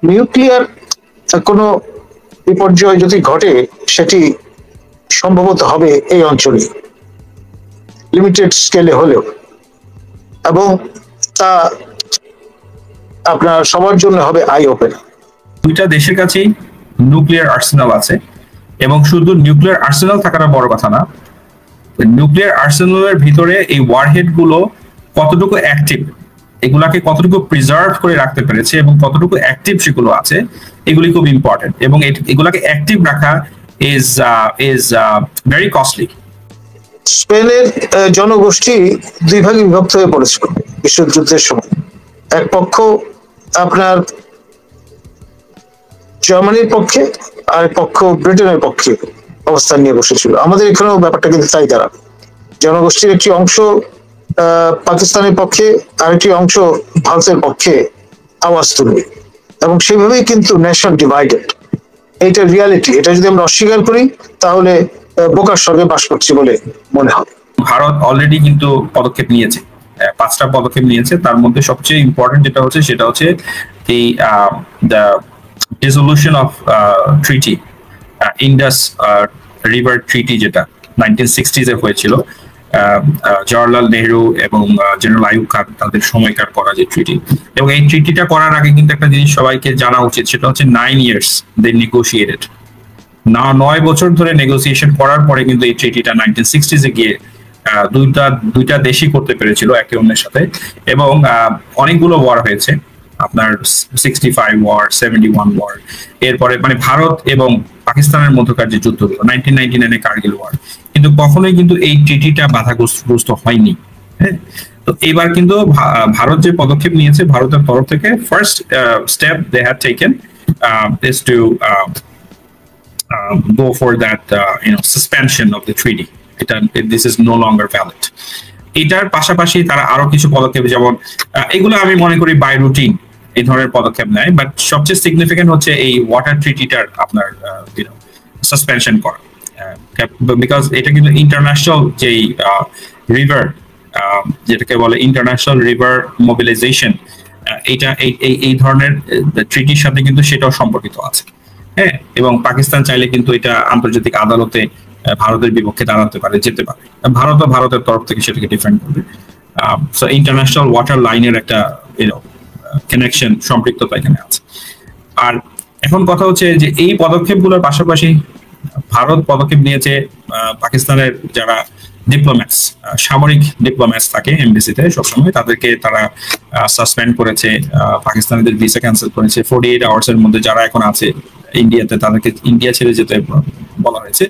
Nuclear কোনো বিপর্যয় যদি ঘটে সেটি সম্ভবত হবে এই অঞ্চলে, লিমিটেড স্কেলে হলেও, এবং তা আপনার সবার জন্য হবে আই ওপেন। দুইটা দেশের কাছেই নিউক্লিয়ার আর্সেনাল আছে, এবং শুধু নিউক্লিয়ার আর্সেনাল থাকাটা বড় কথা না, নিউক্লিয়ার আর্সেনালের ভিতরে এই ওয়ারহেড গুলো কতটুকু অ্যাক্টিভ, এগুলাকে কতটুকু প্রিজার্ভ করে রাখতে পেরেছে এবং কতটুকু অ্যাক্টিভ সেগুলো আছে, এগুলি খুব ইম্পর্টেন্ট, এবং এগুলাকে অ্যাক্টিভ রাখা ইজ ভেরি কস্টলি। স্পেনের জনগোষ্ঠী দুই ভাগে বিভক্ত হয়ে পড়েছিল বিশ্বযুদ্ধের সময়। এক পক্ষ আপনার জার্মানির পক্ষে, আর এক পক্ষ ব্রিটেনের পক্ষে অবস্থান নিয়ে বসেছিল। আমাদের এখানেও ব্যাপারটা কিন্তু তাই দাঁড়াবে, জনগোষ্ঠীর একটি অংশ পাকিস্তানের পক্ষে, আরেকটি অংশ ভারতের পক্ষে আওয়াজ তুলবে, এবং সেভাবেই কিন্তু নেশন ডিভাইডেড। এইটা রিয়ালিটি, এটা যদি আমরা অস্বীকার করি তাহলে বোকার স্বর্গে বাস করছি বলে মনে হবে। ভারত অলরেডি কিন্তু পদক্ষেপ নিয়েছে, 5টা পদক্ষেপ নিয়েছে। তার মধ্যে সবচেয়ে ইম্পর্টেন্ট যেটা হচ্ছে সেটা হচ্ছে the dissolution of treaty, Indus river treaty, যেটা 1960s হয়েছিল, জওয়াহরলাল নেহরু এবং জেনারেল আইয়ুব খান তাদের সময়কার করা যে ট্রিটি। এবং এই ট্রিটিটা করার আগে কিন্তু একটা জিনিস সবাইকে জানা উচিত, সেটা হচ্ছে 9 years দে নেগোশিয়েটেড। 9 বছর ধরে নেগোসিয়েশন করার পরে কিন্তু এই ট্রিটিটা 1960s গিয়ে দুইটা দেশই করতে পেরেছিল একে অন্যের সাথে, এবং অনেকগুলো ওয়ার হয়েছে, আপনার 65 ওয়ার, 71 ওয়ার, এরপরে মানে ভারত এবং পাকিস্তানের মধ্যকার যে যুদ্ধগুলো 1999 কার্গিল ওয়ার, কিন্তু কখনোই কিন্তু এই ট্রিটিটা বাধাগ্রস্ত হয়নি। হ্যাঁ, তো এবার কিন্তু ভারত যে পদক্ষেপ নিয়েছে ভারতের তরফ থেকে, first step they have taken is to go for that suspension of the treaty. This is no longer valid. এটার পাশাপাশি তারা আরো কিছু পদক্ষেপ, যেমন এগুলো আমি মনে করি বাই রুটিন এই ধরনের পদক্ষেপ নেয়, বাট সবচেয়ে সিগনিফিকেন্ট হচ্ছে এই ওয়াটার ট্রিটিটার আপনার সাসপেনশন করা, বিকজ এটা কিন্তু ইন্টারন্যাশনাল যেই রিভার, যেটাকে বলে ইন্টারন্যাশনাল রিভার মোবিলাইজেশন, এটা এই ধরনের ট্রিটির সাথে কিন্তু সেটাও সম্পর্কিত আছে। হ্যাঁ, এবং পাকিস্তান চাইলে কিন্তু এটা আন্তর্জাতিক আদালতে ভারতের বিপক্ষে দাঁড়াতে পারে, যেতে পারে, ভারতও ভারতের তরফ থেকে সেটাকে ডিফেন্ড করবে। সো ইন্টারন্যাশনাল ওয়াটার লাইনের একটা কানেকশন, সম্পৃক্ততা এখানে আছে। আর এখন কথা হচ্ছে যে এই পদক্ষেপগুলোর পাশাপাশি ভারত পদক্ষেপ নিয়েছে পাকিস্তানের যারা ডিপ্লোম্যাটস, সামরিক ডিপ্লোম্যাটস থাকে এমবিসিতে সবসময়, তাদেরকে তারা সাসপেন্ড করেছে, পাকিস্তানিদের ভিসা ক্যান্সেল করেছে। 48 আওয়ার্স এর মধ্যে যারা এখন আছে ইন্ডিয়াতে তাদেরকে ইন্ডিয়া ছেড়ে যেতে বলা হয়েছে।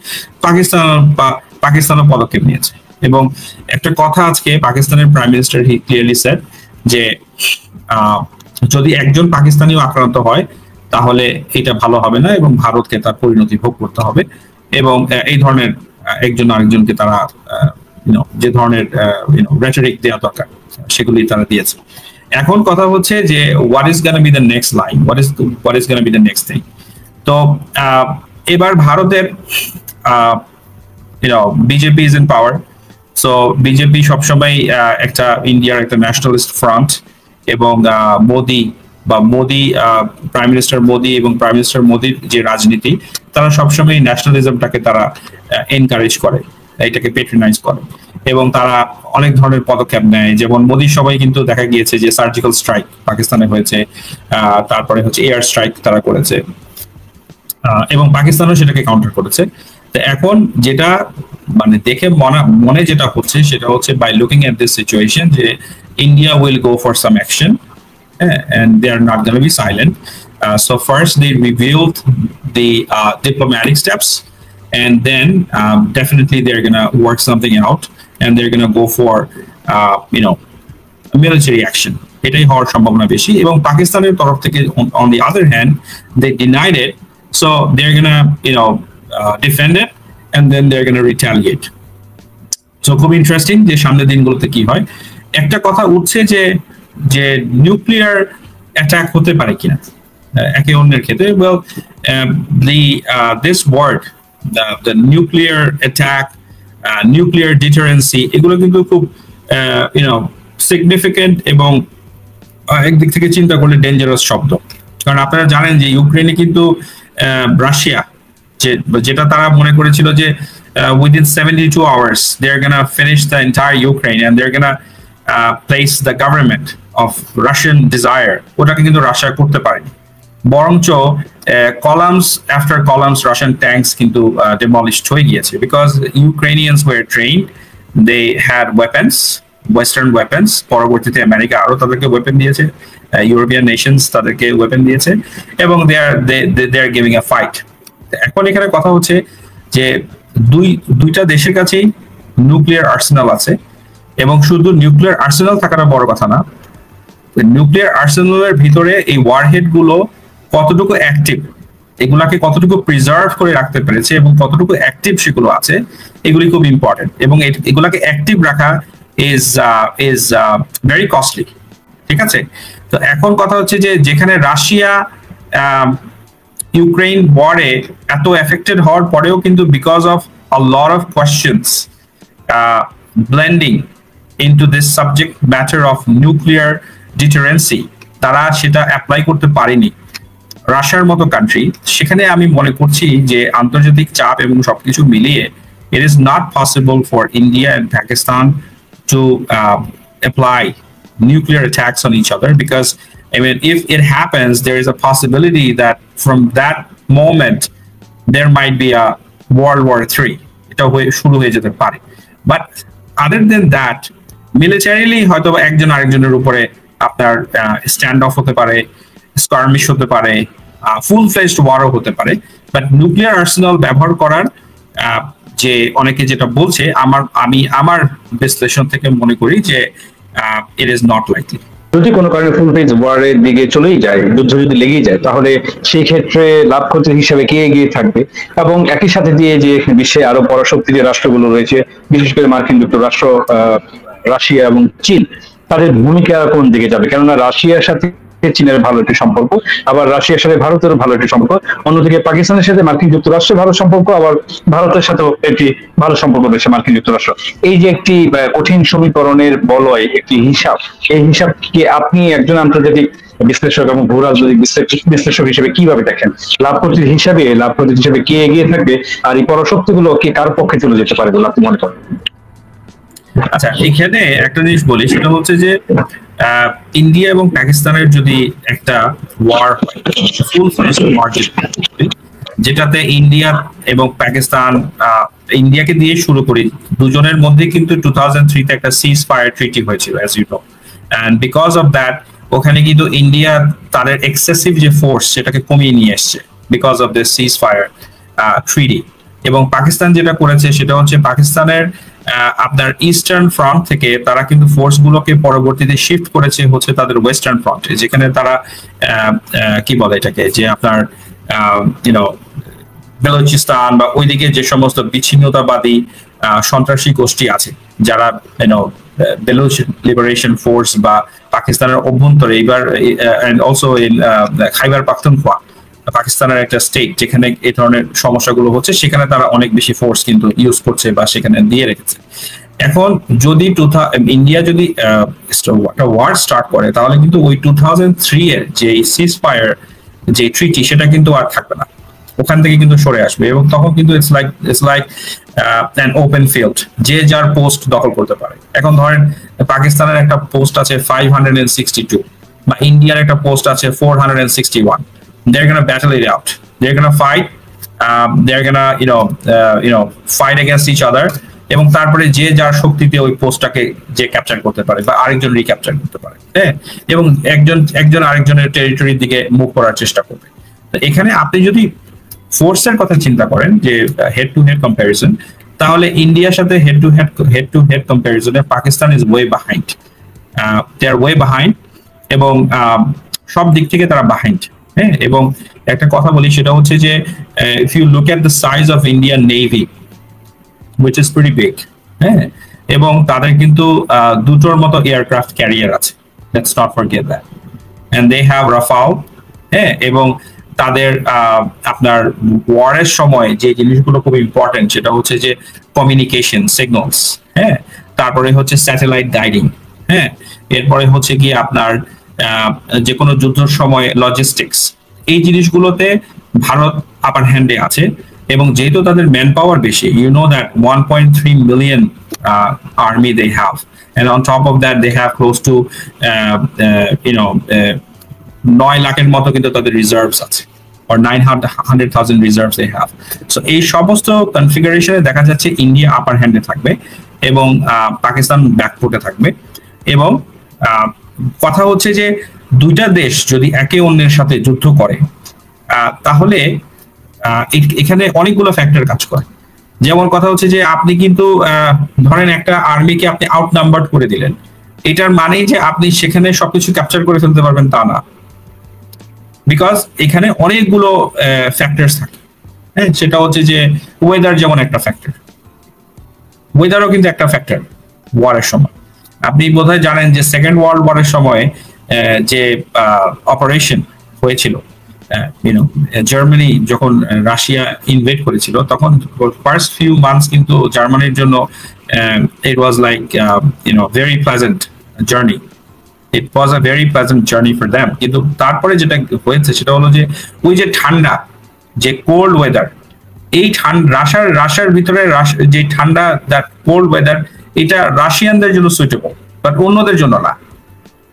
পাকিস্তানও পদক্ষেপ নিয়েছে, এবং একটা কথা আজকে পাকিস্তানের প্রাইম মিনিস্টার হি ক্লিয়ারলি সেড যে যদি একজন পাকিস্তানিও আক্রান্ত হয় তাহলে এটা ভালো হবে না, এবং ভারতকে তার পরিণতি ভোগ করতে হবে, এবং এই ধরনের একজন আরেকজনকে তারা যে ধরনের রেটরিক দেওয়া দরকার সেগুলি তারা দিয়েছে। এখন কথা হচ্ছে যে what is gonna be the next line, what is gonna be the next thing. তো এবার ভারতের BJP is in power, so BJP সবসময় একটা ইন্ডিয়ার একটা ন্যাশনালিস্ট ফ্রন্ট, এবং মোদি প্রাইম মিনিস্টার মোদি এবং প্রাইম মিনিস্টার মোদির যে রাজনীতি, তারা সবসময় ন্যাশনালিজমটাকে তারা এনকারেজ করে, এটাকে পেট্রোনাইজ করে, এবং তারা অনেক ধরনের পদক্ষেপ নেয়। যেমন মোদির সবাই কিন্তু দেখা গিয়েছে যে সার্জিক্যাল স্ট্রাইক পাকিস্তানে হয়েছে, তারপরে হচ্ছে এয়ার স্ট্রাইক তারা করেছে, এবং পাকিস্তানও সেটাকে কাউন্টার করেছে। তো এখন যেটা মানে দেখে মনে যেটা হচ্ছে সেটা হচ্ছে by looking at this situation যে India will go for some action and they are not going to be silent. So first they revealed the diplomatic steps, and then definitely they're going to work something out, and they're going to go for military action. এটাই হওয়ার সম্ভাবনা বেশি। এবং পাকিস্তানের তরফ থেকে on the other hand they denied it, so they're going to defend it, and then they're going to retaliate. So খুব interesting যে সামনের দিনগুলোতে কি হয়। একটা কথা উঠছে যে নিউক্লিয়ার অ্যাটাক হতে পারে কিনা একে অন্যের ক্ষেত্রে। Well this word the nuclear attack, nuclear deterrence, এগুলো কিন্তু খুব সিগনিফিকেন্ট এবং একদিক থেকে চিন্তা করলে ডেঞ্জারাস শব্দ। কারণ আপনারা জানেন যে ইউক্রেনে কিন্তু রাশিয়া যেটা তারা মনে করেছিল যে within 72 hours they're gonna finish the entire Ukraine and they're gonna place the government of Russian desire, ওটাকে কিন্তু রাশিয়া করতে পারেনি, বরঞ্চ columns after columns Russian tanks কিন্তু demolished হয়ে গিয়েছে because Ukrainians were trained, they had weapons, western weapons, পরবর্তীতে America আরো তাদেরকে ওয়েপন দিয়েছে, ইউরোপিয়ান নেশনস তাদেরকে ওয়েপন দিয়েছে এবং they are giving a fight. এখন এখানে কথা হচ্ছে যে দুইটা দেশের কাছেই নিউক্লিয়ার আর্সেনাল আছে এবং শুধু নিউক্লিয়ার আর্সেনাল থাকাটা বড় কথা না, নিউক্লিয়ার আর্সেনালের ভিতরে এই ওয়ারহেড গুলো কতটুকু অ্যাক্টিভ, এগুলাকে কতটুকু প্রিজার্ভ করে রাখতে পেরেছে এবং কতটুকু অ্যাক্টিভ সেগুলো আছে, এগুলি খুব ইম্পর্টেন্ট এবং এগুলাকে অ্যাক্টিভ রাখা is very costly, ঠিক আছে? তো এখন কথা হচ্ছে যে যেখানে রাশিয়া ইউক্রেন ওয়ারে এত এফেক্টেড হওয়ার পরেও কিন্তু because of a lot of questions blending into this subject matter of nuclear deterrency, তারা সেটা অ্যাপ্লাই করতে পারেনি রাশিয়ার মতো কান্ট্রি। সেখানে আমি মনে করছি যে আন্তর্জাতিক চাপ এবং সবকিছু মিলিয়ে it is not possible for India and Pakistan to apply nuclear attacks on each other because I mean if it happens there is a possibility that from that moment there might be a World War III, এটা শুরু হয়ে যেতে পারে, but other than that militarily হয়তো একজন আরেকজনের উপরে আপনার স্ট্যান্ড অফ হতে পারে, স্কার্মিশ হতে পারে, ফুল ফ্লেজড ওয়ারও হতে পারে, বাট নিউক্লিয়ার আর্সেনাল ব্যবহার করার যে অনেকে যেটা বলছে আমার বিশ্লেষণ থেকে মনে করি যে ইট ইজ নট লাইকলি। যদি কোনো কারণে ফুল ফেজ ওয়ারের দিকে চলেই যায়, যুদ্ধ যদি লেগেই যায়, তাহলে সেই ক্ষেত্রে লাভ ক্ষতির হিসাবে কে এগিয়ে থাকবে এবং একই সাথে দিয়ে যে বিশ্বে আরো পরাশক্তি যে রাষ্ট্রগুলো রয়েছে বিশেষ করে মার্কিন যুক্তরাষ্ট্র, রাশিয়া এবং চীন, তাদের ভূমিকা কোন দিকে যাবে? কেননা রাশিয়ার সাথে চীনের ভালো একটি সম্পর্ক, আবার রাশিয়ার সাথে ভারতেরও ভালো একটি সম্পর্ক, অন্যদিকে পাকিস্তানের সাথে মার্কিন যুক্তরাষ্ট্রের ভালো সম্পর্ক, আবার ভারতের সাথেও একটি ভালো সম্পর্ক রয়েছে মার্কিন যুক্তরাষ্ট্র। এই যে একটি কঠিন সমীকরণের বলয়, একটি হিসাব, এই হিসাবকে আপনি একজন আন্তর্জাতিক বিশ্লেষক এবং ভূ রাজনৈতিক বিশ্লেষক হিসেবে কিভাবে দেখেন? লাভ ক্ষতির হিসাবে কে এগিয়ে থাকবে আর এই পরাশক্তিগুলো কে কার পক্ষে চলে যেতে পারে বলে আপনি মনে করেন? আচ্ছা, এখানে একটা জিনিস বলি, সেটা হচ্ছে যে ইন্ডিয়া এবং পাকিস্তানের যদি একটা ওয়ার ফুল ফ্লেজড ওয়ার যেটাতে ইন্ডিয়া এবং পাকিস্তান, ইন্ডিয়াকে দিয়ে শুরু করি, দুজনের মধ্যে কিন্তু 2003 তে একটা সিজ ফায়ার ট্রিটি হয়েছিল as you know, and because of that ওখানে কিন্তু ইন্ডিয়া তাদের এক্সেসিভ যে ফোর্স সেটাকে কমিয়ে নিয়ে এসছে because of this ceasefire treaty. এবং পাকিস্তান যেটা করেছে সেটা হচ্ছে পাকিস্তানের আপনার ইস্টার্ন ফ্রন্ট থেকে তারা কিন্তু ফোর্স গুলোকে পরবর্তীতে শিফট করেছে হচ্ছে তাদের ওয়েস্টার্ন ফ্রন্টে, যেখানে তারা কি বলে এটাকে যে আপনার বেলুচিস্তান বা ওইদিকে যে সমস্ত বিচ্ছিন্নতাবাদী সন্ত্রাসী গোষ্ঠী আছে যারা বেলুচ লিবারেশন ফোর্স বা পাকিস্তানের অভ্যন্তরে এবার অলসো ইন খাইবার পাখতুনখোয়া, পাকিস্তানের একটা স্টেট যেখানে এই ধরনের সমস্যাগুলো হচ্ছে, সেখানে তারা অনেক বেশি ফোর্স কিন্তু ইউজ করছে বা সেখানে দিয়ে রেখেছে। এখন যদি ইন্ডিয়া যদি একটা ওয়ার স্টার্ট করে তাহলে কিন্তু ওই 2003 এর যে সিজ ফায়ার যে ট্রিটি সেটা কিন্তু আর থাকবে না, ওখান থেকে কিন্তু সরে আসবে এবং তখন কিন্তু it's like an open field, যে যার পোস্ট দখল করতে পারে। এখন ধরেন পাকিস্তানের একটা পোস্ট আছে 562 বা ইন্ডিয়ার একটা পোস্ট আছে 461, they're gonna battle it out, they're gonna fight, they're gonna fight against each other এবং তারপরে যে যার শক্তিতে ওই পোস্টটাকে যে ক্যাপচার করতে পারে বা আরেকজন রিক্যাপচার করতে পারে, হ্যাঁ, এবং একজন আরেকজনের টেরিটরির দিকে মুভ করার চেষ্টা করবে। এখানে আপনি যদি ফোর্সের কথা চিন্তা করেন যে হেড টু হেড কম্প্যারিজন, তাহলে ইন্ডিয়ার সাথে হেড টু হেড কম্প্যারিজনে Pakistan is way behind, they are way behind এবং সব দিক থেকে তারা বিহাইন্ড। হ্যাঁ, এবং একটা কথা বলি সেটা হচ্ছে যে if you look at the size of Indian Navy which is pretty big, হ্যাঁ, এবং তাদের কিন্তু দুটোর মতো এয়ারক্রাফট ক্যারিয়ার আছে, let's not forget that, and they have Rafale, হ্যাঁ, এবং তাদের আপনার ওয়ারের সময় যে জিনিসগুলো খুব ইম্পর্টেন্ট সেটা হচ্ছে যে কমিউনিকেশন সিগন্যালস, হ্যাঁ, তারপরে হচ্ছে স্যাটেলাইট গাইডিং, হ্যাঁ, এরপরে হচ্ছে কি আপনার যে কোনো যুদ্ধের সময় লজিস্টিক্স, এই জিনিসগুলোতে ভারত আপার হ্যান্ডে আছে, এবং যেহেতু তাদের ম্যান পাওয়ার বেশি, you know that 1.3 million army they have, and on top of that they have close to 9 লাখের মতো কিন্তু তাদের রিজার্ভস আছে, or 900,000 reserves they have. So এই সমস্ত কনফিগারেশনে দেখা যাচ্ছে ইন্ডিয়া আপার হ্যান্ডে থাকবে এবং পাকিস্তান ব্যাকফুটে থাকবে। এবং কথা হচ্ছে যে দুইটা দেশ যদি একে অন্যের সাথে যুদ্ধ করে তাহলে এখানে অনেকগুলো ফ্যাক্টর কাজ করে। যেমন কথা হচ্ছে যে আপনি কিন্তু ধরেন একটা আর্মিকে আপনি আউট নাম্বার্ড করে দিলেন, এটার মানেই যে আপনি সেখানে সবকিছু ক্যাপচার করে ফেলতে পারবেন তা না, বিকজ এখানে অনেকগুলো ফ্যাক্টরস থাকে। হ্যাঁ, সেটা হচ্ছে যে ওয়েদার যেমন একটা ফ্যাক্টর, ওয়েদারও কিন্তু একটা ফ্যাক্টর ওয়ারের সময়। আপনি বোধহয় জানেন যে সেকেন্ড ওয়ার্ল্ড ওয়ারের সময় যে অপারেশন হয়েছিল, জার্মানি যখন রাশিয়া ইনভেড করেছিল, তখন ফার্স্ট ফিউ মান্থস কিন্তু জার্মানির জন্য it was like very pleasant journey, it was a very pleasant journey for them. কিন্তু তারপরে যেটা হয়েছে সেটা হলো যে ওই যে ঠান্ডা, যে কোল্ড ওয়েদার, এই রাশিয়ার ভিতরে যে ঠান্ডা, দ্যাট কোল্ড ওয়েদার, এটা রাশিয়ানদের জন্য সুইটেবল, বাট অন্যদের জন্য না।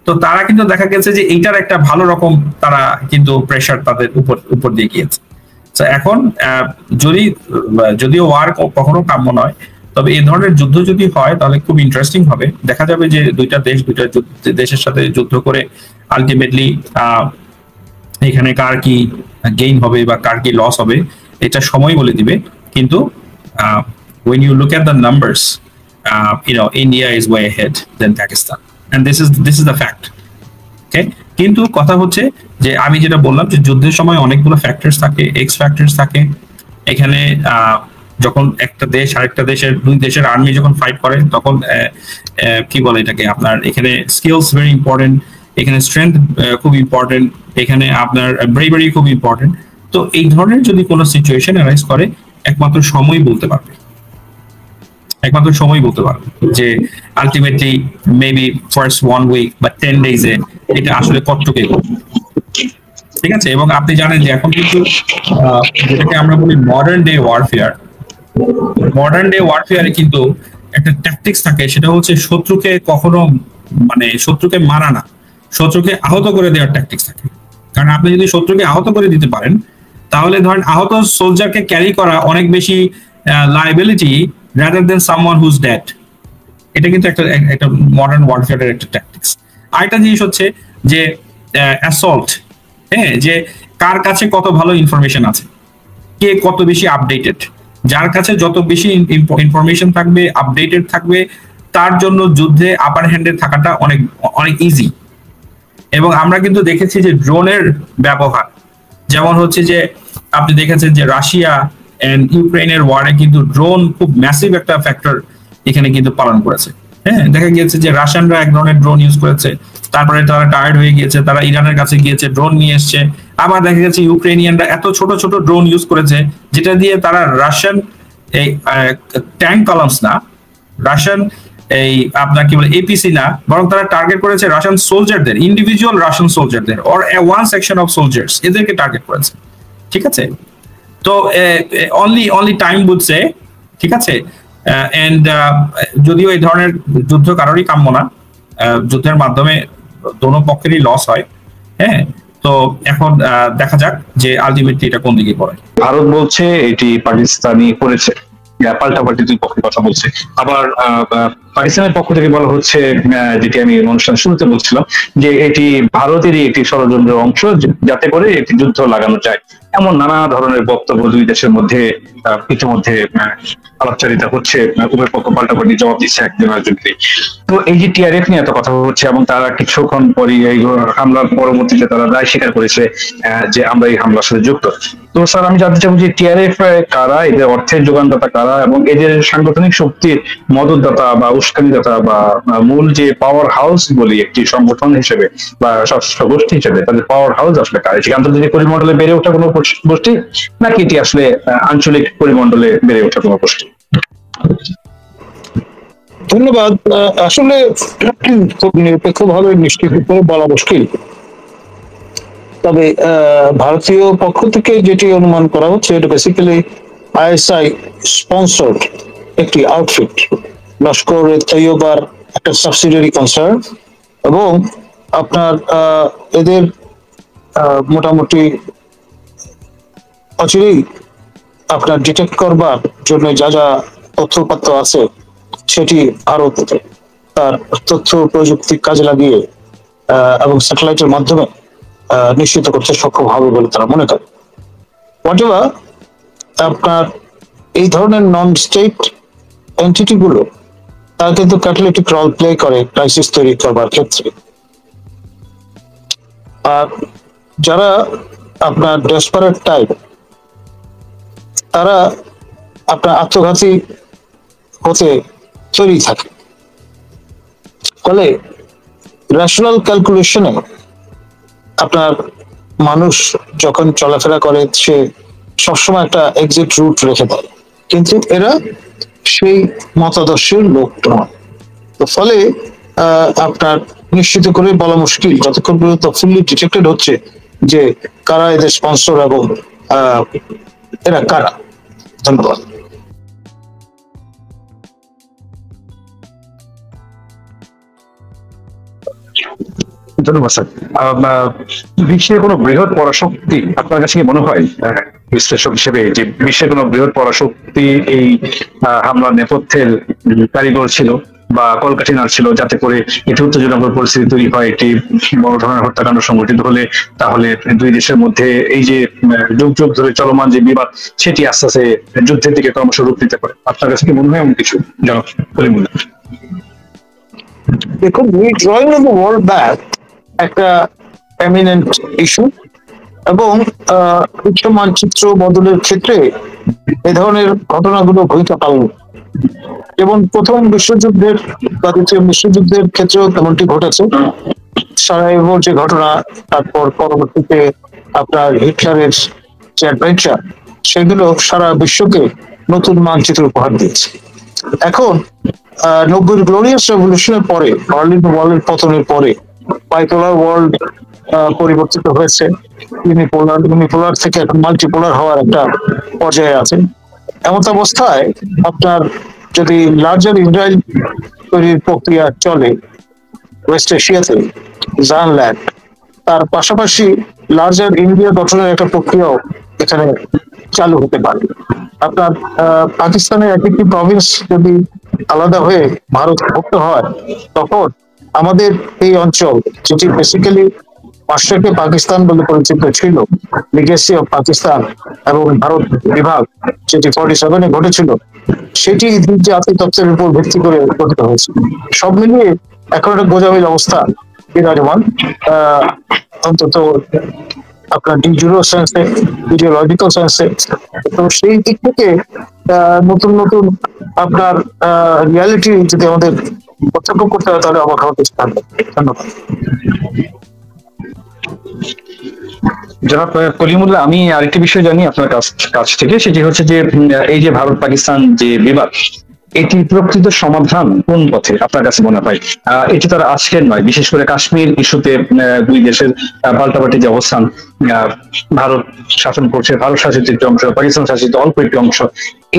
তো তারা কিন্তু দেখা গেছে যে এইটার একটা ভালো রকম তারা কিন্তু প্রেশার তাদের উপর দিয়ে গিয়েছে। তো এখন যদিও ওয়ার কখনো কাম্য নয়, তবে এই ধরনের যুদ্ধ যদি হয় তাহলে খুব ইন্টারেস্টিং হবে। দেখা যাবে যে দুইটা দেশের সাথে যুদ্ধ করে আলটিমেটলি এখানে কার কি গেইন হবে বা কার কি লস হবে এটা সময় বলে দিবে। কিন্তু when you look at the numbers, India is way ahead than Pakistan, and this is the fact. Okay, কিন্তু কথা হচ্ছে যে আমি যেটা বললাম যে যুদ্ধের সময় অনেকগুলো ফ্যাক্টরস থাকে, এক্স ফ্যাক্টরস থাকে। এখানে যখন একটা দেশ আরেকটা দুই দেশের আর্মি যখন ফাইট করে তখন কি বলে এটাকে, আপনার এখানে স্কিলস ভেরি ইম্পর্টেন্ট, এখানে স্ট্রেংথ খুব ইম্পর্টেন্ট, এখানে আপনার ব্রেভারি খুব ইম্পর্টেন্ট। তো এই ধরনের যদি কোনো সিচুয়েশন অ্যারাইজ করে একমাত্র সময় বলতে পারবে যে আলটিমেটলি মেবি ফার্স্ট 1 উইক বা 10 ডেজে এটা আসলে কতটুকু এগোবে। ঠিক আছে, এবং আপনি জানেন যে এখন কিন্তু যেটাকে আমরা বলি মডার্ন ডে ওয়ারফেয়ারে কিন্তু একটা ট্যাকটিক্স থাকে, সেটা হচ্ছে শত্রুকে কখনো শত্রুকে মারা না, শত্রুকে আহত করে দেওয়ার ট্যাকটিক্স থাকে। কারণ আপনি যদি শত্রুকে আহত করে দিতে পারেন তাহলে ধরেন আহত সোলজারকে ক্যারি করা অনেক বেশি liability rather than someone who's dead। এটা কিন্তু একটা মডার্ন ওয়ারফেয়ারের একটা ট্যাকটিক্স। আরেকটা জিনিস হচ্ছে যে অ্যাসল্ট, হ্যাঁ, যে কার কাছে কত ভালো ইনফরমেশন আছে, কে কত বেশি আপডেটেড, যার কাছে যত বেশি ইনফরমেশন থাকবে, আপডেটেড থাকবে, তার জন্য যুদ্ধে আপার হ্যান্ডে থাকাটা অনেক ইজি। এবং আমরা কিন্তু দেখেছি যে ড্রোনের ব্যবহার, যেমন হচ্ছে যে আপনি দেখেছেন যে রাশিয়া এন্ড ইউক্রেনের ওয়ারে কিন্তু ড্রোন খুব ম্যাসিভ একটা ফ্যাক্টর এখানে কিন্তু পালন করেছে। হ্যাঁ, দেখা গিয়েছে যে রাশিয়ানরা এক ধরনের ড্রোন ইউজ করেছে, তারপরে তারা টায়ার্ড হয়ে গিয়েছে, তারা ইরানের কাছে গিয়েছে, ড্রোন নিয়ে এসছে। আবার দেখা গেছে ইউক্রেনিয়ানরা এত ছোট ছোট ড্রোন ইউজ করেছে যেটা দিয়ে তারা রাশিয়ান এই ট্যাঙ্ক কলামস না, রাশিয়ান এই আপনার কি বলে এপিসি না, বরং তারা টার্গেট করেছে রাশিয়ান সোলজারদের, ইন্ডিভিজুয়াল রাশিয়ান সোলজারদের, or one section of soldiers, এদেরকে টার্গেট করেছে। ঠিক আছে, তো অনলি টাইম উড সে, ঠিক আছে। এন্ড যদিও এই ধরনের যুদ্ধ কারোরই কাম্য না, যুদ্ধের মাধ্যমে দোনো পক্ষেরই লস হয়। হ্যাঁ, তো এখন দেখা যাক যে আলটিমেটলি এটা কোন দিকে পড়ে। ভারত বলছে এটি পাকিস্তানি করেছে, পাল্টাপাল্টি দুই পক্ষের কথা বলছে। আবার পাকিস্তানের পক্ষ থেকে বলা হচ্ছে, যেটি আমি অনুষ্ঠানের শুরুতে বলছিলাম, যে এটি ভারতেরই একটি ষড়যন্ত্রের অংশ যাতে করে একটি যুদ্ধ লাগানো যায়। এমন নানা ধরনের বক্তব্য দুই দেশের মধ্যে ইতিমধ্যে আলাপচারিতা হচ্ছে, উভয় পক্ষ পাল্টাপাল্টি জবাব দিচ্ছে একজন আরেকজনকে। তো এই যে টিআরএফ নিয়ে এত কথা হচ্ছে এবং তারা কিছুক্ষণ পরই এই হামলার পরবর্তীতে তারা দায় স্বীকার করেছে যে আমরা এই হামলার সাথে যুক্ত। তো স্যার, আমি জানতে চাবো যে টিআরএফ কারা, এদের অর্থের যোগানদাতা কারা, এবং এদের সাংগঠনিক শক্তির মদতদাতা বা উস্কানিদাতা বা মূল যে পাওয়ার হাউস বলি একটি সংগঠন হিসেবে বা সশস্ত্র গোষ্ঠী হিসেবে, তাদের পাওয়ার হাউস আসলে কারা? এটি আন্তর্জাতিক পরিমণ্ডলে বেড়ে ওঠা কোনো গোষ্ঠী নাকি এটি আসলে আঞ্চলিক পরিমণ্ডলে বেড়ে ওঠা কোনো গোষ্ঠী? ধন্যবাদ। আসলে খুব নিরপেক্ষভাবে নিশ্চিত করে বলা মুশকিল, তবে ভারতীয় পক্ষ থেকে যেটি অনুমান করা হচ্ছে এটা বেসিক্যালি আইএসআই স্পন্সর্ড একটি আউটফিট, লস্কর এ তৈয়বার একটা সাবসিডিয়ারি কনসার্ন, এবং আপনার এদের মোটামুটি অচিরেই আপনার ডিটেক্ট করবার জন্য যা যা তথ্যপত্র আছে সেটি ভারত তার তথ্য প্রযুক্তি কাজে লাগিয়ে এবং স্যাটেলাইটের মাধ্যমে নিশ্চিত করতে সক্ষম হবে বলে তারা মনে করে। হোয়াটএভার, আপনার এই ধরনের নন স্টেট এন্টিটি গুলো তারা কিন্তু ক্যাটালিটিক রোল প্লে করে ক্রাইসিস তৈরি করবার ক্ষেত্রে। আর যারা আপনার ডেসপারেট টাইপ, তারা আপনার আত্মঘাতী হতে তৈরি থাকে। ফলে রেশনাল ক্যালকুলেশনে আপনার মানুষ যখন চলাফেরা করে সে সবসময় একটা এক্সিট রুট রেখে দেয়, কিন্তু এরা সেই মতাদর্শের লোক নয়। তো ফলে আপনার নিশ্চিত করে বলা মুশকিল যতক্ষণ পর্যন্ত ফুললি ডিটেক্টেড হচ্ছে যে কারা এদের স্পন্সর এবং এরা কারা। ধন্যবাদ। ধন্যবাদ স্যার। বিশ্বের কোনো বৃহৎ পরাশক্তি আপনার কাছে কি মনে হয় বিশ্লেষক হিসেবে যে বিশ্বের কোনো বৃহৎ পরাশক্তি এই হামলার নেপথ্যের কারিগর ছিল বা কলকাঠিনার ছিল, যাতে করে একটি উত্তেজনকর পরিস্থিতি তৈরি হয়, একটি বড় ধরনের হত্যাকাণ্ড সংঘটিত হলে তাহলে দুই দেশের মধ্যে এই যে যুগ যুগ ধরে চলমান যে বিবাদ সেটি আস্তে আস্তে যুদ্ধের দিকে ক্রমশ রূপ নিতে পারে? আপনার কাছে কি মনে হয় এমন কিছু? জনাব কলিমুল্লাহ। দেখুন, drawing of the world back একটা এমিনেন্ট ইস্যু, এবং বিশ্ব মানচিত্র বদলের ক্ষেত্রে এ ধরনের ঘটনাগুলো ভূমিকা পালন, যেমন প্রথম বিশ্বযুদ্ধের বা দ্বিতীয় বিশ্বযুদ্ধের ক্ষেত্রেও তেমনটি ঘটেছে। সারাইভোর যে ঘটনা, তারপর পরবর্তীতে আপনার হিটলারের যে অ্যাডভেঞ্চার, সেগুলো সারা বিশ্বকে নতুন মানচিত্র উপহার দিয়েছে। এখন 90-র গ্লোরিয়াস রেভলিউশনের পরে, বার্লিন ওয়ালের পতনের পরে বাইপোলার ওয়ার্ল্ড পরিবর্তিত হয়েছে। ইউনিপোলার থেকে এখন মাল্টিপোলার হওয়ার একটা পর্যায়ে আছে। এমন অবস্থায় আপনার যদি লার্জার ইসরায়েল তৈরির প্রক্রিয়া চলে ওয়েস্ট এশিয়াতে, জানল্যান্ড, তার পাশাপাশি লার্জার ইন্ডিয়া গঠনের একটা প্রক্রিয়াও এখানে চালু হতে পারে। আপনার পাকিস্তানের এক একটি প্রভিন্স যদি আলাদা হয়ে ভারত ভুক্ত হয়, তখন আমাদের এই অঞ্চল, যেটি বেসিক্যালি মাস্টারকে পাকিস্তান বলে পরিচিত ছিল, লিগেসি অফ পাকিস্তান এবং ভারত বিভাগ যেটি 47-এ ঘটেছিল, সেটি জাতীয় তত্ত্বের উপর ভিত্তি করে গঠিত হয়েছে। সব মিলিয়ে এখন একটা গোজামিল অবস্থা বিরাজমান, অন্তত আপনার ডিজুরো সেন্সে, ইডিওলজিক্যাল সেন্সে। তো সেই দিক থেকে নতুন নতুন আপনার রিয়ালিটি যদি আমাদের প্রত্যক্ষ করতে হয়, তাহলে অবাক হওয়ার কিছু থাকবে। ধন্যবাদ। জনাব কলিমুল্লাহ, আমি আরেকটি বিষয় জানি আপনার কাছ থেকে, সেটি হচ্ছে যে এই যে ভারত পাকিস্তান যে বিবাদ, এটি প্রকৃত সমাধান কোন পথে আপনার কাছে মনে হয়? এটি তার আজকের নয়, বিশেষ করে কাশ্মীর ইস্যুতে দুই দেশের পাল্টাপাল্টি যে অবস্থান, ভারত শাসন করছে, ভারত শাসিত একটি অংশ, পাকিস্তান শাসিত অল্প একটি অংশ,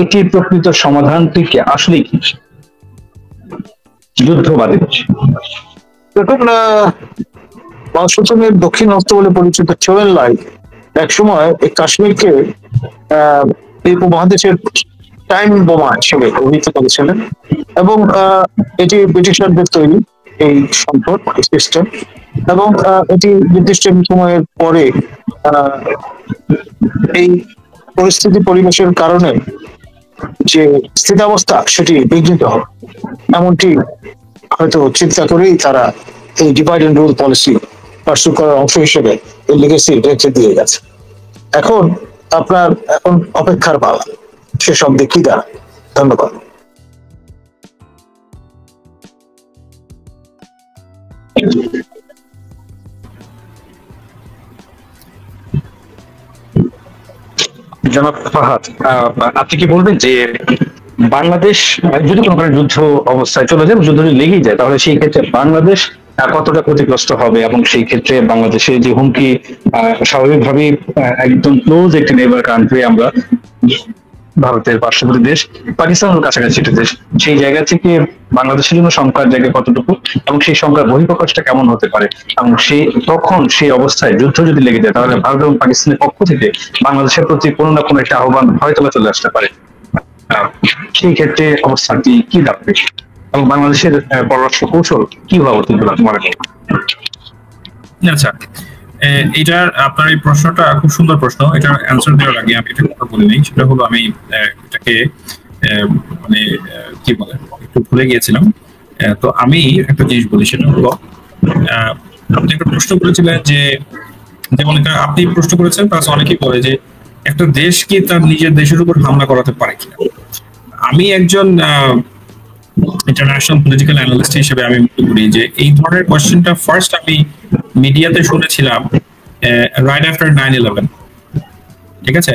এটির প্রকৃত সমাধানটি কি আসলে কি? যুদ্ধবাদী। দেখুন, বাংলাদেশের দক্ষিণ হস্ত বলে পরিচিত চোরেন লাই একসময় এই কাশ্মীরকে এই উপমহাদেশের টাইম বোমা হিসেবে অভিহিত করেছিলেন, এবং এটি ব্রিটিশারদের তৈরি এই সম্পদ, এই সিস্টেম, এবং এটি নির্দিষ্ট সময়ের পরে এই পরিস্থিতি পরিবেশের কারণে যে স্থিতাবস্থা সেটি বিঘ্নিত হবে, এমনটি হয়তো চিন্তা করেই তারা এই divide and rule policy pursue করার অংশ হিসেবে এই লিগেসি রেখে দিয়ে গেছে। এখন অপেক্ষার পালা, সেসব দেখি দাঁড়ায়। ধন্যবাদ। জনাব ফাহাদ, আপনি কি বলবেন যে বাংলাদেশ যদি কোনো যুদ্ধ অবস্থায় চলে যায়, যুদ্ধ যদি লেগেই যায়, তাহলে সেই ক্ষেত্রে বাংলাদেশ কতটা ক্ষতিগ্রস্ত হবে, এবং সেই ক্ষেত্রে বাংলাদেশে যে হুমকি, স্বাভাবিকভাবেই একদম ক্লোজ একটি নেইবার কান্ট্রি আমরা, ভারতের পার্শ্ববর্তী দেশ, পাকিস্তানের কাছাকাছি একটা দেশ, সেই জায়গা থেকে বাংলাদেশের জন্য সংখ্যার জায়গা কতটুকু এবং সেই সংখ্যার বহিঃপ্রকাশটা কেমন হতে পারে, এবং তখন সেই অবস্থায় যুদ্ধ যদি লেগে যায় তাহলে ভারত এবং পাকিস্তানের পক্ষ থেকে বাংলাদেশের প্রতি কোনো না কোনো একটা আহ্বান হয়তো চলে আসতে পারে। সেই ক্ষেত্রে অবস্থাটি কি দাঁড়াবে এবং বাংলাদেশের পররাষ্ট্র কৌশল কি হওয়া উচিত বলে মনে করেন? আচ্ছা, এটার আপনার এই প্রশ্নটা খুব সুন্দর প্রশ্ন। এটার অ্যান্সার দেওয়ার আগে আমি একটা কথা বলে নিই, সেটা হলো আমি এটাকে মানে কি বলে একটু ভুলে গিয়েছিলাম। তো আমি একটা জিনিস বলি, সেটা হলো আপনি একটা প্রশ্ন করেছিলেন যে, যেমন এটা আপনি প্রশ্ন করেছেন, প্লাস অনেকেই বলে যে একটা দেশ কি তার নিজের দেশের উপর হামলা করাতে পারে কিনা। আমি একজন ইন্টারন্যাশনাল পলিটিক্যাল অ্যানালিস্ট হিসেবে আমি মনে করি যে এই ধরনের কোয়েশ্চেনটা ফার্স্ট আমি মিডিয়াতে শুনেছিলাম রাইট আফটার 9/11। ঠিক আছে,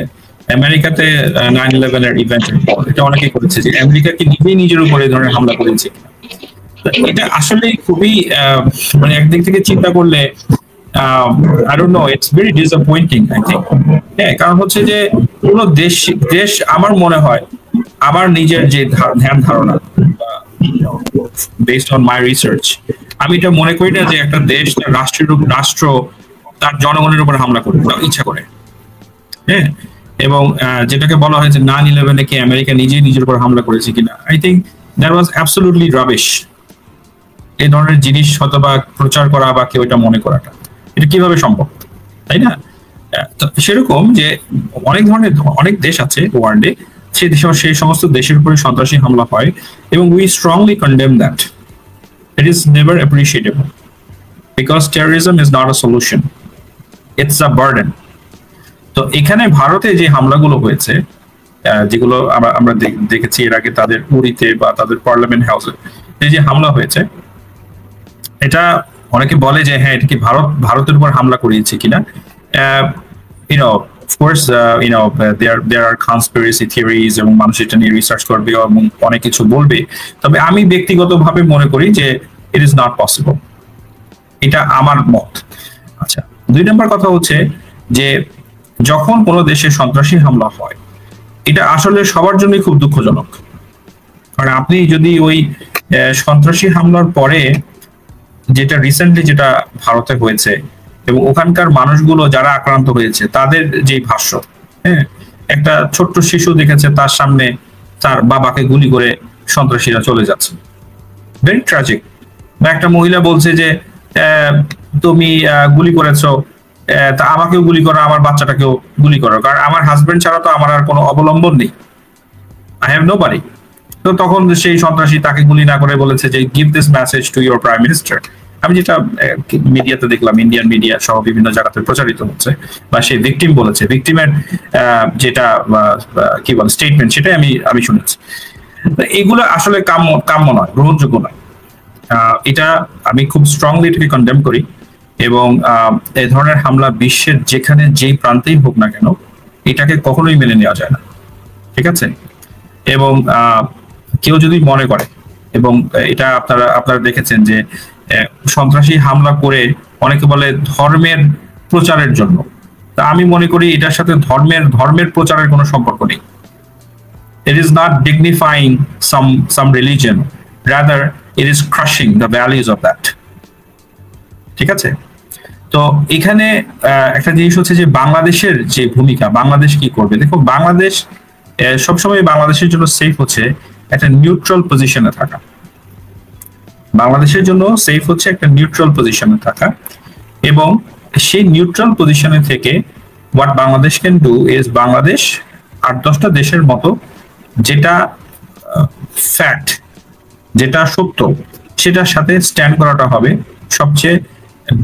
আমেরিকাতে 9/11 এর ইভেন্টের পর এটা অনেকেই করেছে যে আমেরিকা কি নিজেই নিজের উপর এই ধরনের হামলা করেছে। এটা আসলে খুবই মানে একদিক থেকে চিন্তা করলে I don't know, it's very disappointing, I think. হ্যাঁ, কারণ হচ্ছে যে কোন দেশ আমার মনে হয়, আমার নিজের যে ধ্যান ধারণা based on my research, আমি এটা মনে করি না যে একটা দেশ তার রাষ্ট্র তার জনগণের উপর হামলা করে ইচ্ছা করে। হ্যাঁ, এবং যেটাকে বলা হয়েছে 9/11 কি আমেরিকা নিজেই নিজের উপর হামলা করেছে কিনা, I think that was absolutely rubbish. এই ধরনের জিনিস হয়তো বা প্রচার করা বা কেউ এটা মনে করাটা, এটা কিভাবে সম্ভব, তাই না? সেরকম যে অনেক দেশ আছে ওয়ার্ল্ডে, সেই সমস্ত দেশের উপরে সন্ত্রাসী হামলা হয় এবং we strongly condemn that. It is never appreciatable because terrorism is not a solution, it's a burden. তো এখানে ভারতে যে হামলাগুলো হয়েছে, যেগুলো আমরা দেখেছি এর আগে তাদের উড়িতে বা তাদের পার্লামেন্ট হাউসে যে হামলা হয়েছে, এটা অনেকে বলে যে হ্যাঁ এটা কি ভারতের উপর হামলা করিয়েছে কিনা। Of course, there are conspiracy theories এবং মানুষ এটা নিয়ে রিসার্চ করবে এবং অনেক কিছু বলবে, তবে আমি ব্যক্তিগতভাবে মনে করি যে ইট ইজ নট পসিবল। এটা আমার মত। আচ্ছা, 2 নম্বর কথা হচ্ছে যে যখন কোনো দেশে সন্ত্রাসী হামলা হয়, এটা আসলে সবার জন্যই খুব দুঃখজনক। কারণ আপনি যদি ওই সন্ত্রাসী হামলার পরে যেটা রিসেন্টলি যেটা ভারতে হয়েছে এবং ওখানকার মানুষগুলো যারা আক্রান্ত হয়েছে তাদের যে ভাষ্য, হ্যাঁ, একটা ছোট্ট শিশু দেখেছে তার সামনে তার বাবাকে গুলি করে সন্ত্রাসীরা চলে যাচ্ছে, ভেরি ট্র্যাজিক। বা একটা মহিলা বলছে যে তুমি গুলি করেছো, তা আমাকেও গুলি করো, আমার বাচ্চাটাকেও গুলি করো, কারণ আমার হাজবেন্ড ছাড়া তো আমার আর কোনো অবলম্বন নেই, আই হ্যাভ নোবডি। তো তখন সেই সন্ত্রাসী তাকে গুলি না করে বলেছে যে give this message to your prime minister. আমি যেটা মিডিয়াতে দেখলাম, ইন্ডিয়ান মিডিয়া সহ বিভিন্ন জায়গাতে প্রচারিত হচ্ছে, বা সেই ভিকটিম বলেছে, ভিকটিমের যেটা কি বলে স্টেটমেন্ট, সেটাই আমি শুনেছি। এগুলো আসলে কাম্য নয়, গ্রহণযোগ্য নয়। এটা আমি খুব স্ট্রংলি এটাকে কন্ডেম করি এবং এই ধরনের হামলা বিশ্বের যেখানে যেই প্রান্তেই হোক না কেন, এটাকে কখনোই মেনে নেওয়া যায় না। ঠিক আছে, এবং কেউ যদি মনে করে, এবং এটা আপনারা দেখেছেন যে সন্ত্রাসী হামলা করে অনেকে বলে ধর্মের প্রচারের জন্য, তা আমি মনে করি এটার সাথে ধর্মের প্রচারের কোনো সম্পর্ক নেই। It is not dignifying some religion, rather it is crushing the values of that. ঠিক আছে, তো এখানে একটা জিনিস হচ্ছে যে বাংলাদেশের যে ভূমিকা, বাংলাদেশ কি করবে। দেখো, বাংলাদেশ সবসময় বাংলাদেশের জন্য সেফ হচ্ছে একটা নিউট্রাল পজিশনে থাকা। বাংলাদেশের জন্য সেফ হচ্ছে একটা নিউট্রাল পজিশনে থাকা, এবং সেই নিউট্রাল পজিশনে থেকে what Bangladesh can do is, Bangladesh 8-10টা দেশের মতো যেটা ফ্যাক্ট, যেটা সত্য, সেটার সাথে স্ট্যান্ড করাটা হবে সবচেয়ে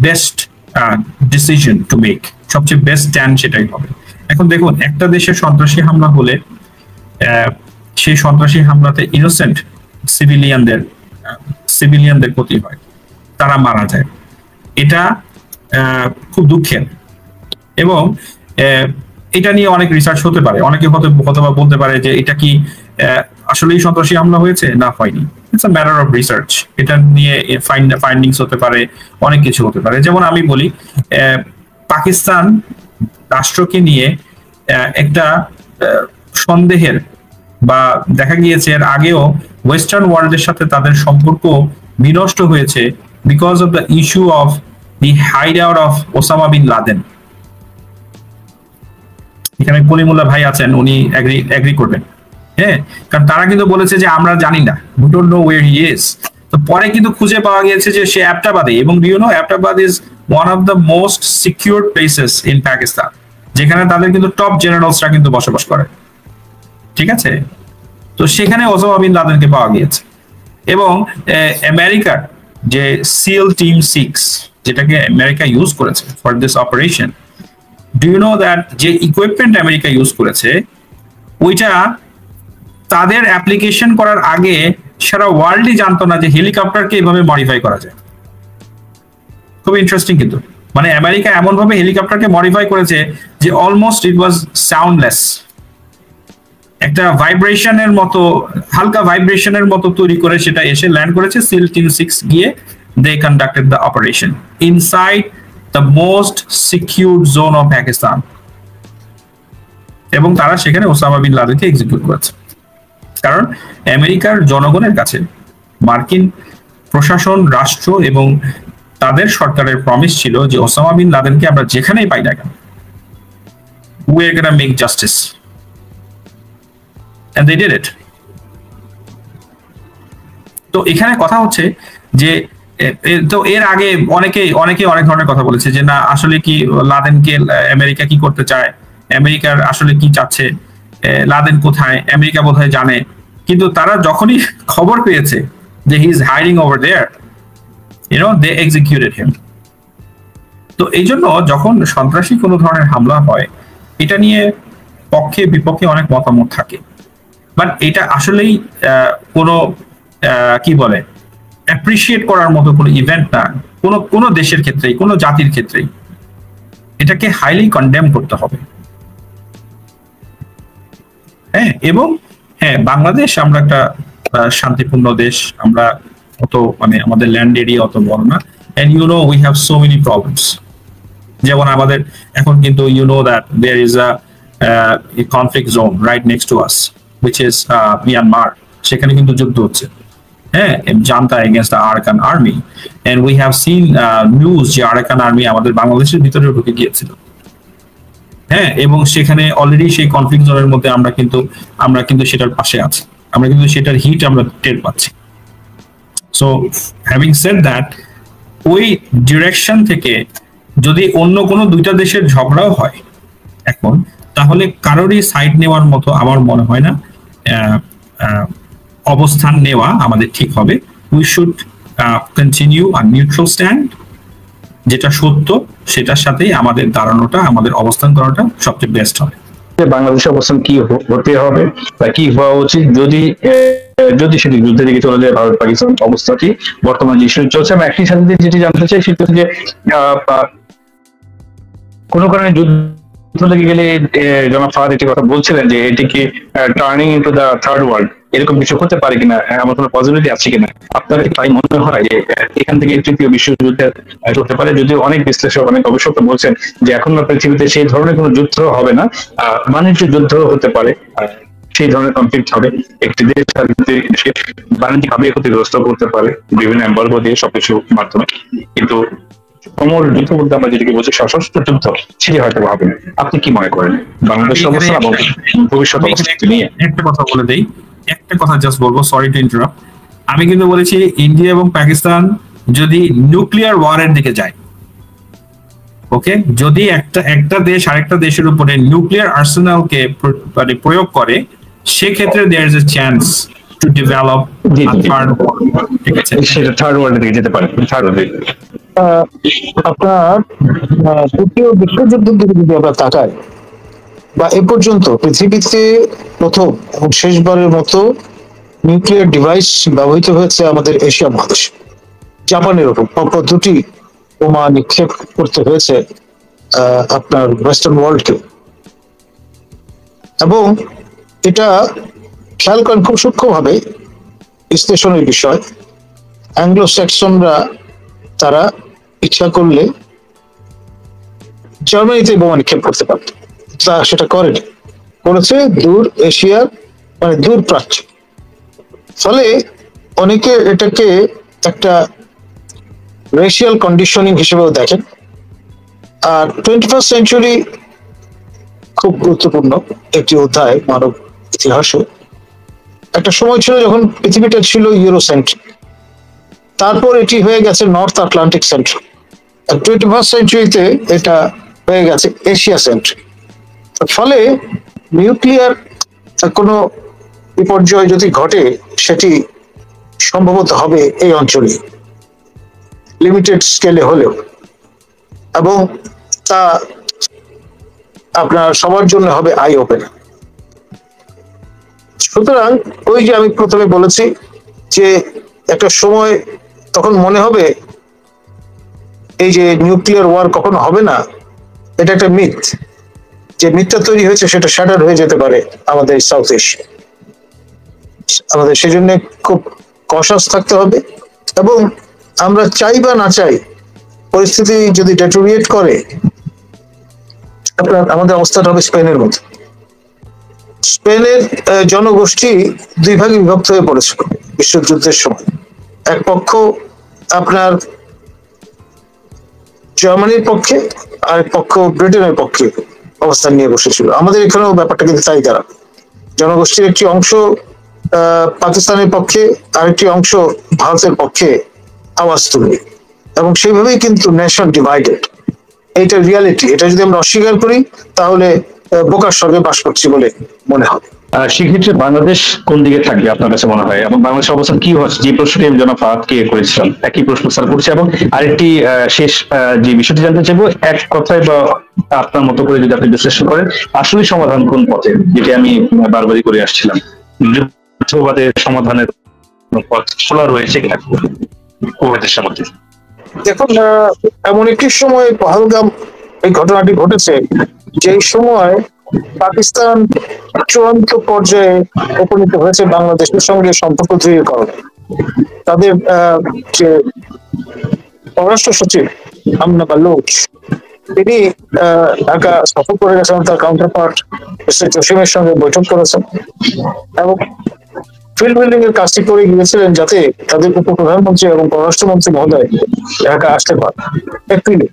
বেস্ট ডিসিশন টু মেক, সবচেয়ে বেস্ট স্ট্যান্ড সেটাই হবে। এখন দেখুন, একটা দেশে সন্ত্রাসী হামলা হলে সেই সন্ত্রাসী হামলাতে ইনোসেন্ট সিভিলিয়ানদের ক্ষতি হয়, তারা মারা যায়, এটা খুব দুঃখের। এবং এটা নিয়ে অনেক রিসার্চ হতে পারে, অনেকে হয়তো বলতে পারে যে এটা কি আসলেই সন্ত্রাসী হামলা হয়েছে না হয়নি। It's a matter of research. এটা নিয়ে ফাইন্ডিংস হতে পারে, অনেক কিছু হতে পারে। যেমন আমি বলি, পাকিস্তান রাষ্ট্রকে নিয়ে একটা সন্দেহের বা দেখা গিয়েছে এর আগেও ওয়েস্টার্ন ওয়ার্ল্ডের সাথে তাদের সম্পর্ক বিনষ্ট হয়েছে because of the issue of the hideout of Osama bin Laden. এখানে কলিমুল্লাহ ভাই আছেন, উনি এগ্রি করবেন। হ্যাঁ, কারণ তারা কিন্তু বলেছে যে আমরা জানি না, we don't know wire he is. তো পরে কিন্তু খুঁজে পাওয়া গিয়েছে যে সে অ্যাবটাবাদে, এবং do you know Abbottabad is one of the most secured places in Pakistan, যেখানে তাদের কিন্তু টপ জেনারেলসরা কিন্তু বসবাস করে। ঠিক আছে, তো সেখানে ওসামা বিন লাদেনকে পাওয়া গিয়েছে। এবং আমেরিকার যে সিএল টিম 6 যেটাকে আমেরিকা ইউজ করেছে for this operation, do you know that যে ইকুইপমেন্ট আমেরিকা ইউজ করেছে ওইটা তাদের অ্যাপ্লিকেশন করার আগে সারা ওয়ার্ল্ডই জানতো না যে হেলিকপ্টারকে এভাবে মডিফাই করা যায়। খুব ইন্টারেস্টিং কিন্তু, মানে আমেরিকা এমন ভাবে হেলিকপ্টারকে মডিফাই করেছে যে অলমোস্ট ইট ওয়াজ সাউন্ডলেস, একটা ভাইব্রেশনের মতো, হালকা ভাইব্রেশনের মতো তৈরি করে সেটা এসে ল্যান্ড করেছে। সিল টিম 6 গিয়ে they conducted the operation inside the most secured zone of Pakistan, এবং তারা সেখানে ওসামা বিন লাদেনকে এক্সিকিউট করেছে। কারণ আমেরিকার জনগণের কাছে মার্কিন প্রশাসন, রাষ্ট্র এবং তাদের সরকারের প্রমিস ছিল যে ওসামা বিন লাদেনকে আমরা যেখানেই পাই না কেন, we are gonna make justice, and they did it. তো এখানে কথা হচ্ছে যে তো এর আগে অনেকে অনেক ধরনের কথা বলেছে যে না আসলে কি লাদেনকে আমেরিকা কি করতে চায়, আমেরিকার আসলে কি চাচ্ছে, লাদেন কোথায়, আমেরিকা বোধহয় জানে। কিন্তু তারা যখনই খবর পেয়েছে যে he is hiding over there, you know, they executed him. তো এই জন্য যখন সন্ত্রাসী কোনো ধরনের হামলা হয়, এটা নিয়ে পক্ষে বিপক্ষে অনেক মতামত থাকে, বাট এটা আসলেই কোনো কি বলে অ্যাপ্রিসিয়েট করার মতো কোনো ইভেন্ট না কোনো দেশের ক্ষেত্রেই, কোনো জাতির ক্ষেত্রেই। এটাকে হাইলি কন্ডেম করতে হবে। হ্যাঁ, এবং হ্যাঁ, বাংলাদেশ আমরা একটা শান্তিপূর্ণ দেশ, আমরা অত মানে আমাদের ল্যান্ড এরিয়া অত বড় না, and you know we have so many problems. যেমন আমাদের এখন কিন্তু you know that there is a conflict zone right next to us, which is Myanmar. সেখানে কিন্তু যুদ্ধ হচ্ছে, হ্যাঁ, junta against the Arakan Army, and we have seen news যে আরাকান আর্মি আমাদের বাংলাদেশের ভিতরে ঢুকে গিয়েছিল। হ্যাঁ, এবং সেখানে অলরেডি সেই কনফ্লিক্ট জোনের মধ্যে আমরা কিন্তু সেটার পাশে আছি, আমরা কিন্তু সেটার হিট আমরা টের পাচ্ছি। সো হ্যাভিং সেড দ্যাট, ওই ডিরেকশন থেকে যদি অন্য কোনো দুইটা দেশের ঝগড়াও হয় এখন, তাহলে কারোরই সাইড নেওয়ার মতো আমার মনে হয় না অবস্থান নেওয়া আমাদের ঠিক হবে। We should continue our neutral stand, যেটা সত্য সেটার সাথেই আমাদের দাঁড়ানোটা, আমাদের অবস্থান করাটা সবচেয়ে বেস্ট হবে। বাংলাদেশের অবস্থান কি হতে হবে বা কি হওয়া উচিত যদি সেটি যুদ্ধের দিকে চলে যায় ভারত পাকিস্তান অবস্থাটি বর্তমান যে ইস্যু চলছে। আমি একই সাথে যেটি জানতে চাই সেটা হচ্ছে যে কোনো কারণে যুদ্ধ লেগে গেলে জনাব ফাহাদ একটি কথা বলছিলেন যে এটিকে turning into the third world, এরকম কিছু হতে পারে কিনা, আমার কোনো পজিবিলিটি আছে কিনা? আপনার কি তাই মনে হয় যে এখান থেকে তৃতীয় বিশ্বযুদ্ধের হতে পারে? যদিও অনেক বিশ্লেষক, অনেক গবেষক বলছেন যে এখন পৃথিবীতে সেই ধরনের কোনো যুদ্ধ হবে না, বাণিজ্য যুদ্ধ হতে পারে, সেই ধরনের কনফ্লিক্ট হবে, একটি দেশ বাণিজ্যিকভাবে ক্ষতিগ্রস্ত করতে পারে বিভিন্ন এম্বার্গো দিয়ে সবকিছুর মাধ্যমে, কিন্তু সমর যুদ্ধ বলতে আমরা যেটাকে বলছি সশস্ত্র যুদ্ধ, সেটি হয়তো হবে না। আপনি কি মনে করেন বাংলাদেশের অবস্থা এবং ভবিষ্যৎ অবস্থা নিয়ে? একটা কথা বলে দেই, একটা কথা জাস্ট বলবো, সরি টু ইন্টারাপ্ট। আমি কিন্তু বলেছি ইন্ডিয়া এবং পাকিস্তান যদি নিউক্লিয়ার ওয়ারের দিকে যায়, ওকে, যদি একটা দেশ আরেকটা দেশের উপরে নিউক্লিয়ার আর্সেনালকে মানে প্রয়োগ করে, সেক্ষেত্রে there is a chance to develop third war. ঠিক আছে, সেটা থার্ড ওয়ার্ল্ডের দিকে যেতে পারে। আপনার তৃতীয় বিশ্বযুদ্ধের দিকে যদি আমরা তাকাই, বা এ পর্যন্ত পৃথিবীতে প্রথম এবং শেষবারের মতো নিউক্লিয়ার ডিভাইস ব্যবহৃত হয়েছে আমাদের এশিয়া মহাদেশে। জাপানের উপর পরপর দুটি বোমা নিক্ষেপ করতে হয়েছে আপনার ওয়েস্টার্ন ওয়ার্ল্ডকে, এবং এটা খেয়াল করেন খুব সূক্ষ্মভাবে বিশ্লেষণের বিষয়। অ্যাংলো স্যাক্সনরা তারা ইচ্ছা করলে জার্মানিতে বোমা নিক্ষেপ করতে পারত, তা সেটা করেনি, করেছে দূর এশিয়ার মানে দূর প্রাচ্য। ফলে অনেকে এটাকে একটা রেশিয়াল কন্ডিশনিং হিসেবেও দেখেন। আর 21st সেঞ্চুরি খুব গুরুত্বপূর্ণ একটি অধ্যায় মানব ইতিহাসে। একটা সময় ছিল যখন পৃথিবীটা ছিল ইউরোসেন্ট্রিক, তারপর এটি হয়ে গেছে নর্থ আটলান্টিক সেন্ট্রিক, আর 21st সেঞ্চুরিতে এটা হয়ে গেছে এশিয়া সেন্ট্রিক। ফলে নিউক্লিয়ার কোনো বিপর্যয় যদি ঘটে সেটি সম্ভবত হবে এই অঞ্চলে, লিমিটেড স্কেলে হলেও, এবং তা আপনার সবার জন্য হবে আই ওপেন। সুতরাং ওই যে আমি প্রথমে বলেছি যে একটা সময় তখন মনে হবে এই যে নিউক্লিয়ার ওয়ার কখনো হবে না, এটা একটা মিথ। যে মিথটা তৈরি হয়েছে সেটা শ্যাটার হয়ে যেতে পারে আমাদের সাউথ এশিয়া। আমাদের সেজন্য খুব কশাস থাকতে হবে, এবং আমরা চাই বা না চাই পরিস্থিতি যদি ডেটোরিয়েট করে আপনার আমাদের অবস্থাটা হবে স্পেনের মতো। স্পেনের জনগোষ্ঠী দুই ভাগে বিভক্ত হয়ে পড়েছিল বিশ্বযুদ্ধের সময়। এক পক্ষ আপনার জার্মানির পক্ষে, আরেক পক্ষ ব্রিটেনের পক্ষে অবস্থান নিয়ে বসেছিল। আমাদের এখানেও ব্যাপারটা কিন্তু তাই দাঁড়া, জনগোষ্ঠীর একটি অংশ পাকিস্তানের পক্ষে, আরেকটি অংশ ভারতের পক্ষে আওয়াজ তুলবে, এবং সেইভাবেই কিন্তু নেশন ডিভাইডেড। এইটা রিয়ালিটি। এটা যদি আমরা অস্বীকার করি তাহলে বোকার স্বর্গে বাস করছি বলে মনে হবে। সেক্ষেত্রে বাংলাদেশ কোন দিকে থাকবে আপনার কাছে মনে হয়, এবং বাংলাদেশের অবস্থান কি হচ্ছে? যে প্রশ্নটি আমি জনাব ফাহাদকে করেছিলাম একই প্রশ্ন স্যার করছে। এবং আরেকটি শেষ যে বিষয়টি জানতে চাইবো, এক কথায় বা আপনার মতো করে যদি আপনি বিশ্লেষণ করেন, আসলে সমাধান কোন পথে, যেটি আমি বারবারই করে আসছিলাম, যুদ্ধবাদের সমাধানের পথ খোলা রয়েছে কিনা উভয় দেশের মধ্যে? দেখুন, এমন একটি সময় পহলগাম এই ঘটনাটি ঘটেছে, যে সময় পাকিস্তান চূড়ান্ত পর্যায়ে উপনীত হয়েছে বাংলাদেশের সঙ্গে সম্পর্ক দৃঢ়ীকরণ। তাদের যে পররাষ্ট্র সচিব আমনা বালুচ, তিনি ঢাকা সফর করে গেছেন, তার কাউন্টার পার্ট মিস্টার জসিমের সঙ্গে বৈঠক করেছেন, এবং ফিল্ড বিল্ডিং এর কাজটি করে গিয়েছিলেন যাতে তাদের উপপ্রধানমন্ত্রী এবং পররাষ্ট্রমন্ত্রী মহোদয় ঢাকা আসতে পারে এপ্রিলে।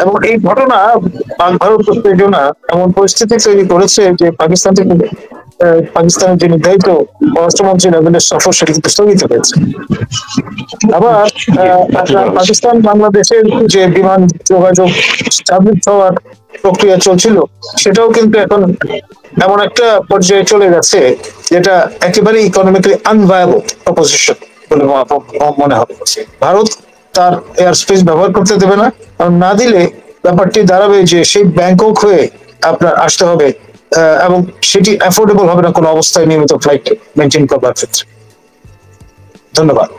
এবং এই ঘটনা পাক ভারত উত্তেজনা এমন পরিস্থিতি তৈরি করেছে যে পাকিস্তান থেকে পাকিস্তানের যে নির্ধারিত পররাষ্ট্রমন্ত্রী লেভেলের সফর সেটি কিন্তু স্থগিত হয়েছে। আবার পাকিস্তান বাংলাদেশের যে বিমান যোগাযোগ স্থাপিত হওয়ার প্রক্রিয়া চলছিল, সেটাও কিন্তু এখন এমন একটা পর্যায়ে চলে গেছে যেটা একেবারে ইকোনমিক্যালি আনভায়াবল প্রপোজিশন বলে মনে হবে। ভারত তার এয়ার স্পেস ব্যবহার করতে দেবে না, কারণ না দিলে ব্যাপারটি দাঁড়াবে যে সেই ব্যাংকক হয়ে আপনার আসতে হবে, এবং সেটি অ্যাফোর্ডেবল হবে না কোনো অবস্থায় নিয়মিত ফ্লাইট মেনটেন করবার ক্ষেত্রে। ধন্যবাদ।